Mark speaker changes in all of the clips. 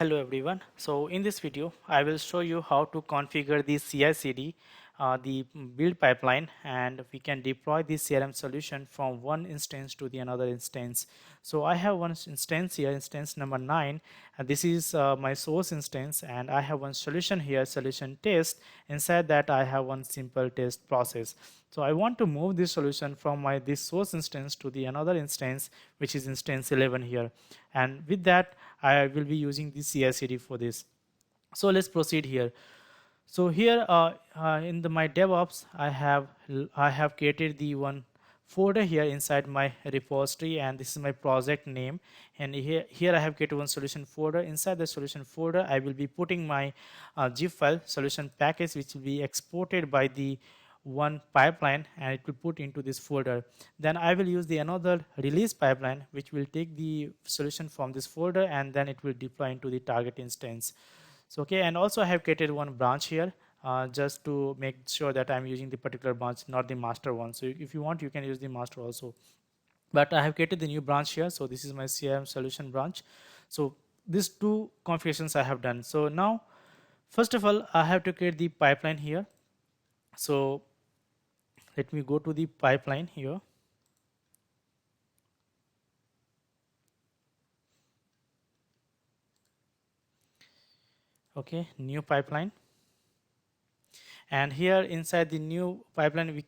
Speaker 1: Hello everyone. So in this video, I will show you how to configure the CI/CD, the build pipeline, and we can deploy the CRM solution from one instance to the another instance. So I have one instance here, instance number 9, and this is my source instance, and I have one solution here, solution test. Inside that, I have one simple test process. So I want to move this solution from my this source instance to the another instance, which is instance 11 here, and with that I will be using the CI/CD for this. So let's proceed here. So here in my DevOps, I have created the one folder here inside my repository, and this is my project name. And here I have created one solution folder. Inside the solution folder, I will be putting my zip file solution package, which will be exported by the one pipeline, and it will put into this folder. Then I will use the another release pipeline, which will take the solution from this folder, and then it will deploy into the target instance. So okay, and also I have created one branch here, just to make sure that I'm using the particular branch, not the master one. So if you want, you can use the master also, but I have created the new branch here. So this is my CRM solution branch. So these two configurations I have done. So now first of all, I have to create the pipeline here. So let me go to the pipeline here. Okay, new pipeline. And here inside the new pipeline, we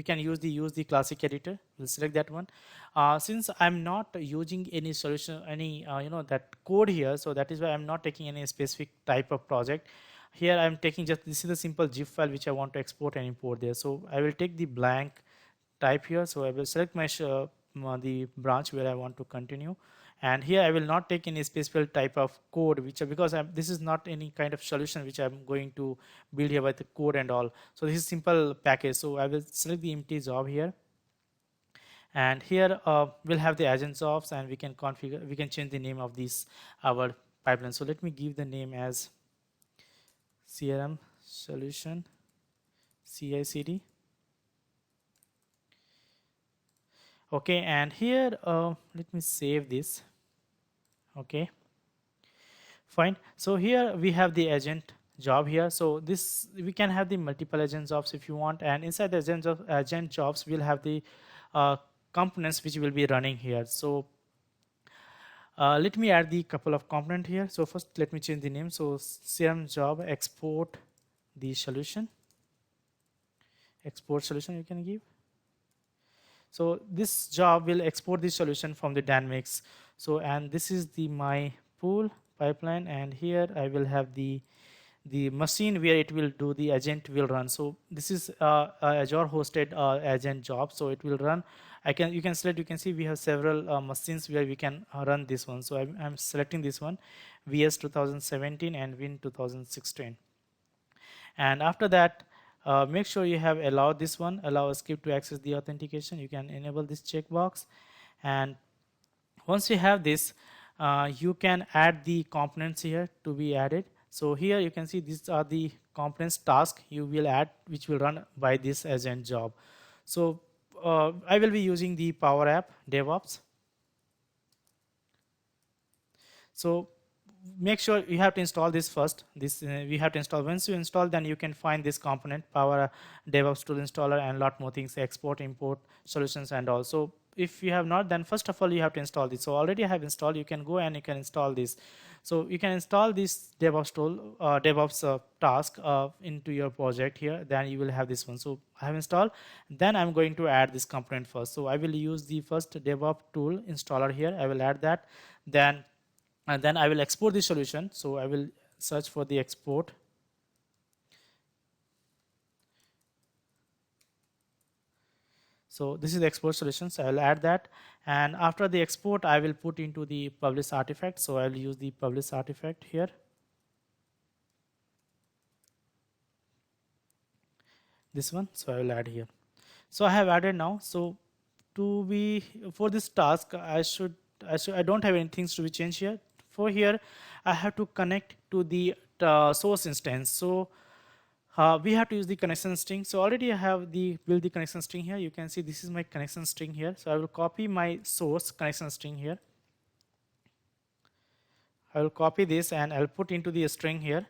Speaker 1: can use the classic editor. We'll select that one. Since I'm not using any solution, any that code here, so that is why I'm not taking any specific type of project. Here I'm taking just, this is the simple zip file which I want to export and import there. So I will take the blank type here. So I will select my the branch where I want to continue, and here I will not take any specific type of code, which because this is not any kind of solution which I'm going to build here with the code and all. So this is simple package. So I will select the empty job here, and here we'll have the agent jobs, and we can change the name of this our pipeline. So let me give the name as CRM solution CI/CD. Okay, and here let me save this. Okay, fine. So here we have the agent job here. So this, we can have the multiple agent jobs if you want, and inside the agent jobs we'll have the uh, components which will be running here. So let me add the couple of component here. So first let me change the name. So CRM job export the solution, export solution you can give. So this job will export the solution from the Dynamics. So, and this is the my pool pipeline, and here I will have the machine where it will do the agent will run. So this is Azure hosted agent job. So it will run. You can select. You can see we have several machines where we can run this one. So I'm selecting this one, VS 2017 and Win 2016. And after that, make sure you have allowed this one, allow a script to access the authentication. You can enable this checkbox, and once you have this, you can add the components here to be added. So here you can see these are the components task you will add, which will run by this agent job. So I will be using the Power App DevOps. So make sure you have to install this first. This we have to install. Once you install, then you can find this component Power DevOps tool installer and lot more things, export, import solutions, and also if you have not, then first of all you have to install this. So already I have installed. You can go and you can install this. So you can install this DevOps tool, DevOps task into your project here. Then you will have this one. So I have installed. Then I'm going to add this component first. So I will use the first DevOps tool installer here. I will add that. Then and then I will export the solution. So I will search for the export. So this is the export solution. So I will add that, and after the export I will put into the publish artifact. So I will use the publish artifact here, this one. So I will add here. So I have added now. So to be for this task, I don't have anything to be changed here. For here I have to connect to the source instance. So we have to use the connection string. So already I have build the connection string here. You can see this is my connection string here. So I will copy my source connection string here. I will copy this and I'll put into the string here,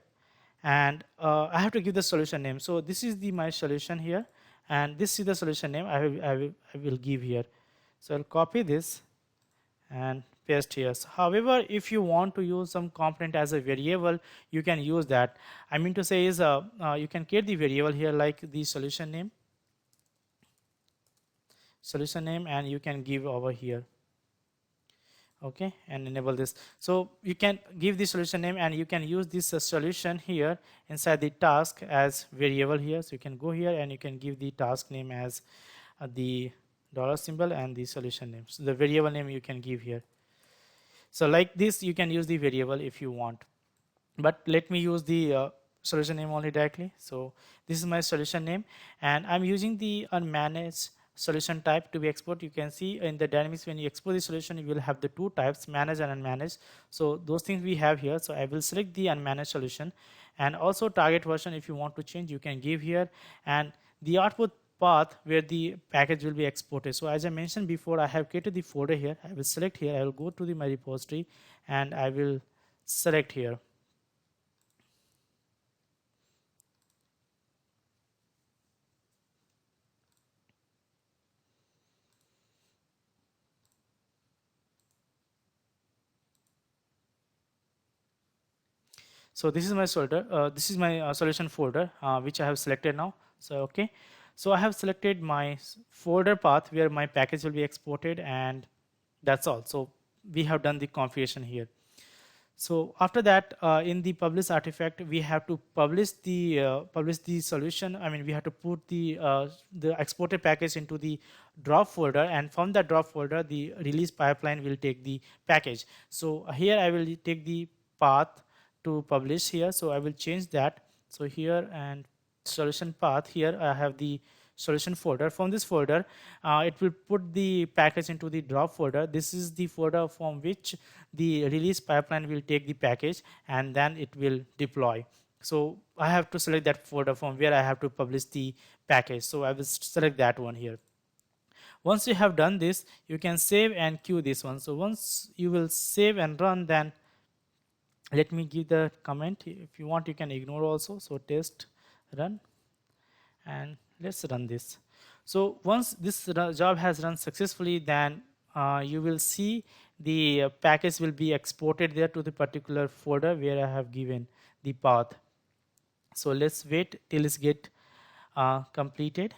Speaker 1: and I have to give the solution name. So this is the my solution here, and this is the solution name I will give here. So I'll copy this and paste here. So however, if you want to use some component as a variable, you can use that. I mean to say is you can create the variable here like the solution name, and you can give over here. Okay, and enable this. So you can give the solution name, and you can use this solution here inside the task as variable here. So you can go here and you can give the task name as the dollar symbol and the solution name. So the variable name you can give here. So like this, you can use the variable if you want, but let me use the solution name only directly. So this is my solution name, and I'm using the unmanaged solution type to be export. You can see in the dynamics, when you export the solution, you will have the two types, managed and unmanaged. So those things we have here. So I will select the unmanaged solution, and also target version. If you want to change, you can give here, and the output path where the package will be exported. So as I mentioned before, I have created the folder here. I will select here. I will go to my repository, and I will select here. So this is my folder. This is my solution folder, which I have selected now. So okay, so I have selected my folder path where my package will be exported, and that's all. So we have done the configuration here. So after that, in the publish artifact, we have to publish the solution. I mean, we have to put the exported package into the drop folder, and from that drop folder, the release pipeline will take the package. So here I will take the path to publish here. So I will change that. So here, and solution path here, I have the solution folder. From this folder, it will put the package into the drop folder. This is the folder from which the release pipeline will take the package, and then it will deploy. So I have to select that folder from where I have to publish the package. So I will select that one here. Once you have done this, you can save and queue this one. So once you will save and run, then let me give the comment. If you want, you can ignore also. So test run, and let's run this. So once this job has run successfully, then you will see the package will be exported there to the particular folder where I have given the path. So let's wait till it's get completed.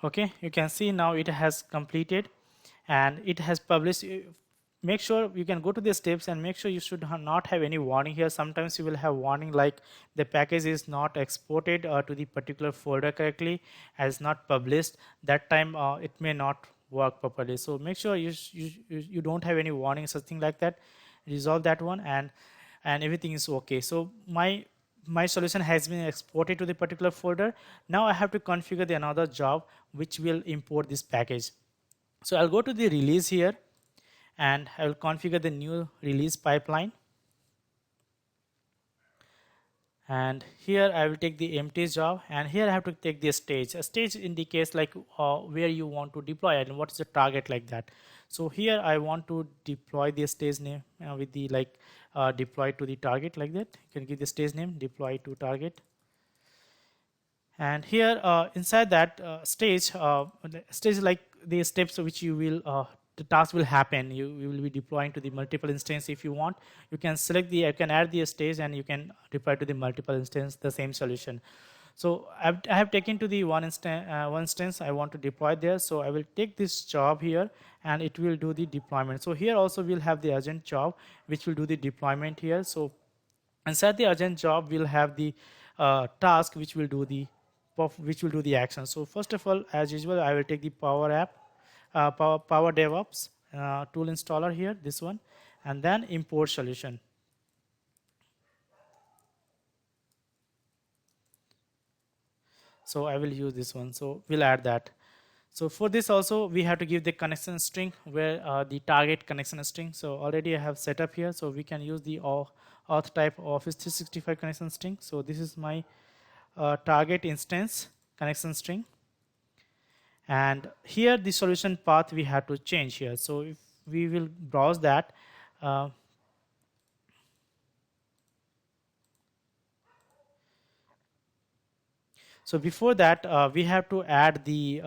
Speaker 1: Okay, you can see now it has completed and it has published. Make sure you can go to the steps and make sure you should not have any warning here. Sometimes you will have warning like the package is not exported to the particular folder correctly, as not published. That time it may not work properly. So make sure you don't have any warning, something like that. Resolve that one, and everything is okay. So my solution has been exported to the particular folder. Now I have to configure the another job which will import this package. So I'll go to the release here, and I will configure the new release pipeline. And here I will take the empty job, and here I have to take the stage. A stage indicates like where you want to deploy it and what is the target, like that. So here I want to deploy the stage name with the like deploy to the target, like that. You can give the stage name deploy to target. And here inside that stage like the steps which you will the task will happen. You will be deploying to the multiple instance. If you want, you can select the, you can add the stage, and you can deploy to the multiple instance the same solution. So I have taken to the one instance I want to deploy there. So I will take this job here, and it will do the deployment. So here also we'll have the urgent job which will do the deployment here. So inside the urgent job, we'll have the task which will do the action. So first of all, as usual, I will take the Power App, Power DevOps tool installer here, this one, and then import solution. So I will use this one. So we'll add that. So for this also, we have to give the connection string where the target connection string. So already I have set up here. So we can use the auth type Office 365 connection string. So this is my target instance connection string. and here the solution path we have to change here. So if we will browse that, uh, so before that, we have to add the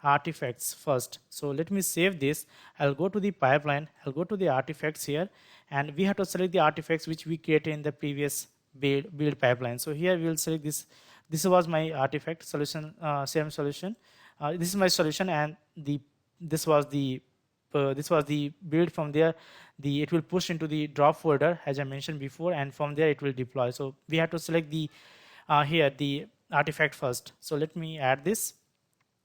Speaker 1: artifacts first. So let me save this. I'll go to the pipeline, I'll go to the artifacts here, and we have to select the artifacts which we created in the previous build pipeline. So here we will select this. This was my artifact solution, CRM solution. This is my solution, and this was the this was the build. From there, it will push into the drop folder as I mentioned before, and from there it will deploy. So we have to select the here the artifact first. So let me add this.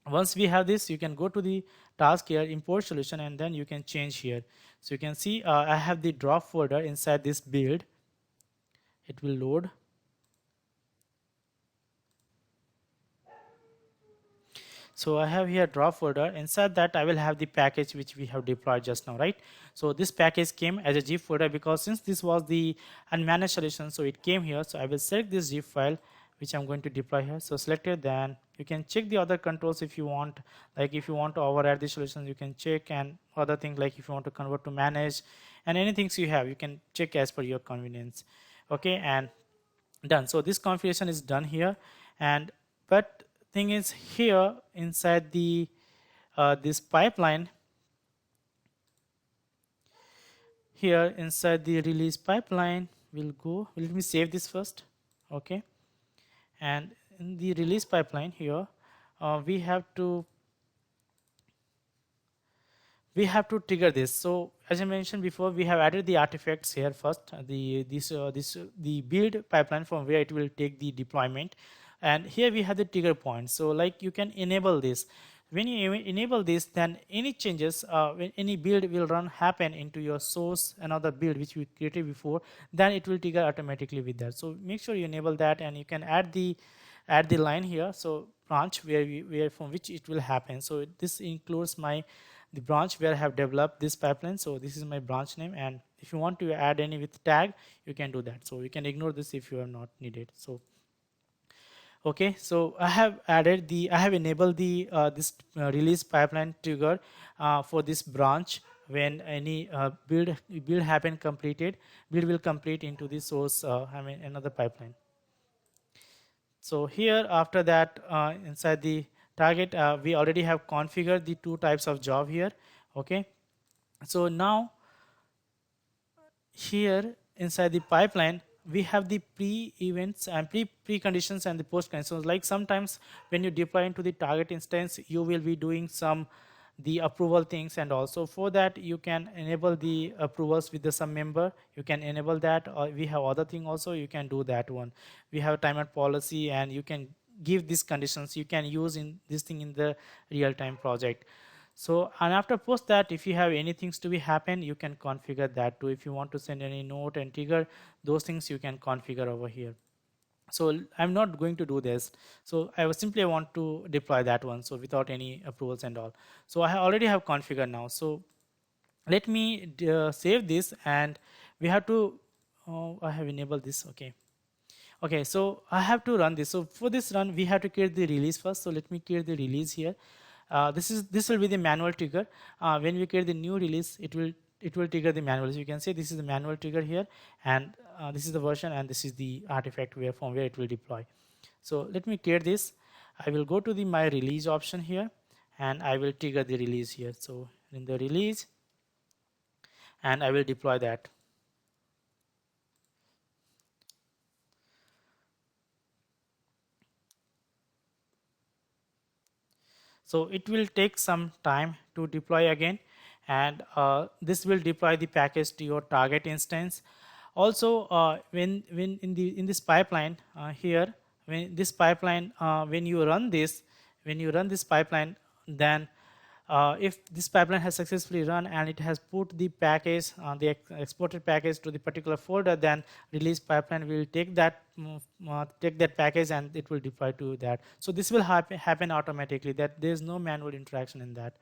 Speaker 1: Once we have this, you can go to the task here, import solution, and then you can change here. So you can see I have the drop folder inside this build. It will load. So I have here drop folder. Inside that, I will have the package which we have deployed just now, right? So this package came as a zip folder because since this was the unmanaged solution, so it came here. So I will select this zip file which I'm going to deploy here. So selected, then you can check the other controls if you want. Like if you want to override the solution, you can check, and other things like if you want to convert to manage, and anything you have, you can check as per your convenience. Okay, and done. So this configuration is done here, and but thing is here inside the this pipeline, here inside the release pipeline, we'll go, let me save this first. Okay, and in the release pipeline here, we have to trigger this. So as I mentioned before, we have added the artifacts here first, the build pipeline from where it will take the deployment, and here we have the trigger point. So like you can enable this. When you enable this, then any changes, when any build will run happen into your source, another build which we created before, then it will trigger automatically with that. So make sure you enable that, and you can add the line here. So branch where from which it will happen. So this includes the branch where I have developed this pipeline. So this is my branch name, and if you want to add any with tag, you can do that. So you can ignore this if you are not needed. So okay, so I have enabled the this release pipeline trigger for this branch. When any build happen completed, build will complete into the source, another pipeline. So here after that, inside the target, we already have configured the two types of job here. Okay, so now here inside the pipeline, we have the pre-events and pre-conditions and the post-conditions. Like sometimes when you deploy into the target instance, you will be doing some the approval things, and also for that you can enable the approvals with the some member. You can enable that, or we have other thing also, you can do that one. We have timeout policy, and you can give these conditions you can use in this thing in the real-time project. So, and after post that, if you have any things to be happen, you can configure that too. If you want to send any note and trigger those things, you can configure over here. So I'm not going to do this. So I was simply want to deploy that one. So without any approvals and all. So I already have configured now. So let me save this, and we have to, oh, I have enabled this. Okay. Okay, so I have to run this. So for this run, we have to create the release first. So let me create the release here. This will be the manual trigger. When we create the new release, it will trigger the manual. So you can see this is the manual trigger here, and this is the version, and this is the artifact where from where it will deploy. So let me create this. I will go to the my release option here, and I will trigger the release here. So in the release, and I will deploy that. So it will take some time to deploy again, and this will deploy the package to your target instance. Also, when in this pipeline here, when you run this pipeline, then if this pipeline has successfully run and it has put the package, the exported package to the particular folder, then release pipeline will take that package and it will deploy to that. So this will happen automatically. That there is no manual interaction in that.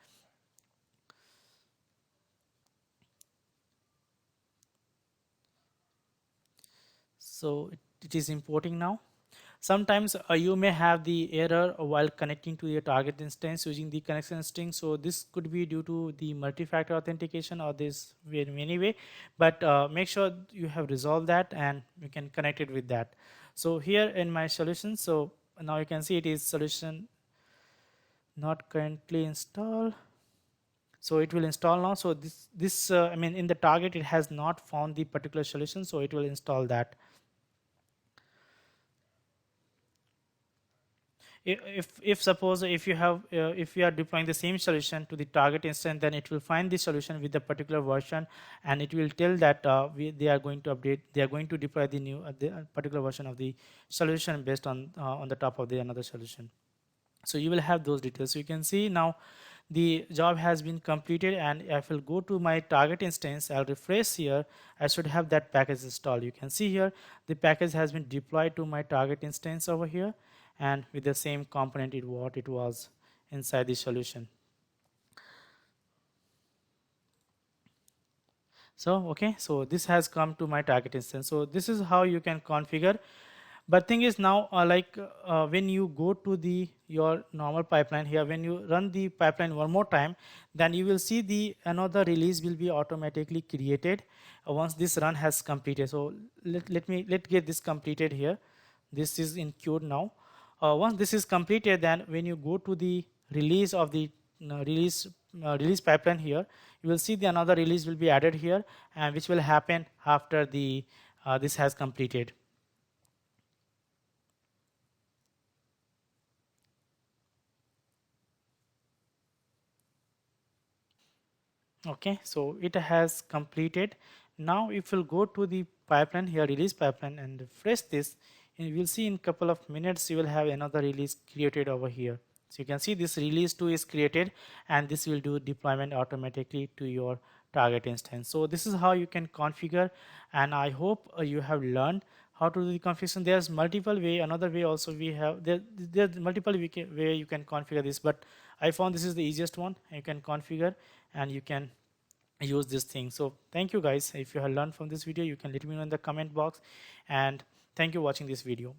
Speaker 1: So it is importing now. Sometimes you may have the error while connecting to your target instance using the connection string. So this could be due to the multi-factor authentication or this way in many way, but make sure you have resolved that and you can connect it with that. So here in my solution, so now you can see it is solution not currently installed. So it will install now. So this I mean in the target it has not found the particular solution, so it will install that. If suppose if you have if you are deploying the same solution to the target instance, then it will find the solution with the particular version, and it will tell that they are going to update, they are going to deploy the new particular version of the solution based on the top of the another solution. So you will have those details. So you can see now the job has been completed, and if I will go to my target instance, I'll refresh here, I should have that package installed. You can see here the package has been deployed to my target instance over here, and with the same component what it was inside the solution. So okay, so this has come to my target instance. So this is how you can configure. But thing is now when you go to the your normal pipeline here, when you run the pipeline one more time, then you will see the another release will be automatically created once this run has completed. So let get this completed here. This is in queue now. Once this is completed, then when you go to the release of the release pipeline here, you will see the another release will be added here, and which will happen after the this has completed. Okay, so it has completed. Now if we'll go to the pipeline here, release pipeline, and refresh this, and you will see in couple of minutes you will have another release created over here. So you can see this release 2 is created, and this will do deployment automatically to your target instance. So this is how you can configure, and I hope you have learned how to do the configuration. There's multiple way. Another way also we have there's multiple way you can configure this, but I found this is the easiest one. You can configure and you can use this thing. So thank you guys. If you have learned from this video, you can let me know in the comment box, and thank you for watching this video.